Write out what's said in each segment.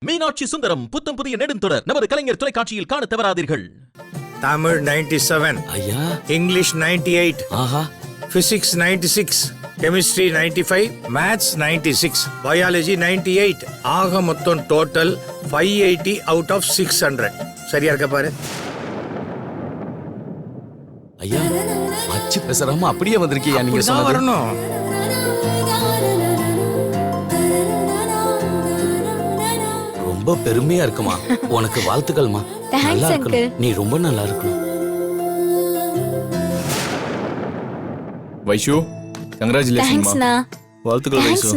மீனாட்சி சுந்தரம் புத்தம் புதிய நெடுந்தொடர் நமது கலைஞர் தொலைக்காட்சியில் காண தவறாதீர்கள். தமிழ் 97, ஐயா, இங்கிலீஷ் 98, ஆஹா, பிசிக்ஸ் 96, கெமிஸ்ட்ரி 95, மேத்ஸ் 96, பயாலஜி 98. ஆக மொத்தம் டோட்டல் 580 அவுட் ஆஃப் 600. சரியா இருக்க பாரு. ஐயா, அச்சு பேசுறாம அப்படியே வந்திருக்கீங்க. நீங்க அப்படிதான் சொன்னது வரணும். ரொம்ப பெருமையா இருக்குமா. உனக்கு வாழ்த்துக்கள்மா. நல்லா இருக்கணும். நீ ரொம்ப நல்லா இருக்கணும். வைஷு, கங்க்ராச்சுலேஷன்மா. வாழ்த்துக்கள் வைஷு.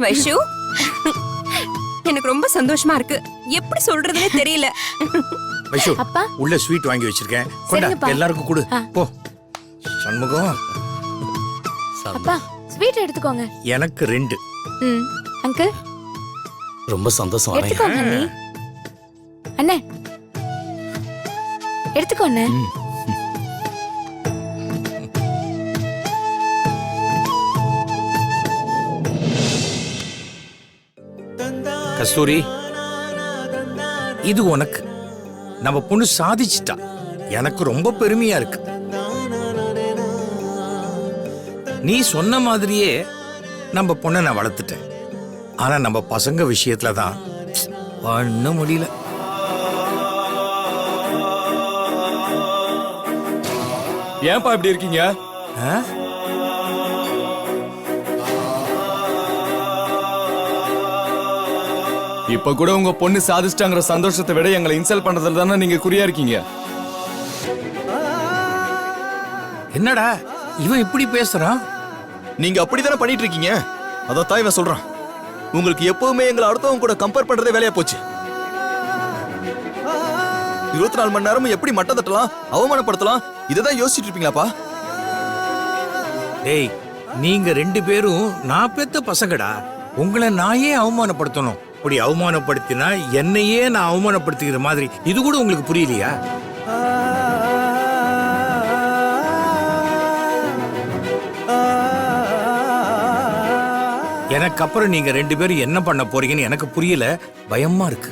வைஷு, எனக்கு ரொம்ப சந்தோஷமா இருக்கு. எப்படி சொல்றதுனே தெரியல. வைஷு, உள்ள ஸ்வீட் வாங்கி வச்சிருக்கேன். கொண்டா, எல்லாருக்கும் கொடு. போ. சண்முகம், அப்பா ஸ்வீட் எடுத்துக்கோங்க. எனக்கு 2. அங்கிள் ரொம்ப சந்தோஷம். எடுத்துக்கோங்க அண்ணி. அண்ணே எடுத்துக்கோ அண்ணே. கஸ்தூரி, இது உனக்கு. நம்ம பொண்ணு சாதிச்சிட்டா. எனக்கு ரொம்ப பெருமையா இருக்கு. நீ சொன்ன மாதிரியே நம்ம பொண்ணை நான் வளர்த்துட்டேன். ஆனா நம்ம பசங்க விஷயத்துல தான் பண்ண முடியல. ஏன்பா இப்படி இருக்கீங்க? இப்ப கூட உங்க பொண்ணு சாதிச்சிட்டாங்கிற சந்தோஷத்தை விட எங்களை இன்சல்ட் பண்றதுல தானே நீங்க குறியா இருக்கீங்க. என்னடா இவன் இப்படி பேசுறான்? நீங்க அப்படித்தானே பண்ணிட்டு இருக்கீங்க. அதான் இவன் சொல்றான். உங்களுக்கு எப்பவுமே எங்களை அடுத்தவங்க கூட கம்பேர் பண்றதே வேலையா போச்சு. 24 மணி நேரமும் எப்படி மட்டம் தட்டலாம், அவமானப்படுத்தலாம், இததான் யோசிச்சுட்டு இருப்பீங்களாப்பா? டேய், நீங்க 2 பேரும் நான் பெத்த பசங்கடா. உங்களை நான் ஏன் அவமானப்படுத்தணும்? அப்படி அவமானப்படுத்தினா என்னையே நான் அவமானப்படுத்திக்கிற மாதிரி இது கூட உங்களுக்கு புரியலையா? எனக்கு அப்புறம் நீங்க 2 பேரும் என்ன பண்ண போறீங்கன்னு எனக்கு புரியல. பயமா இருக்கு.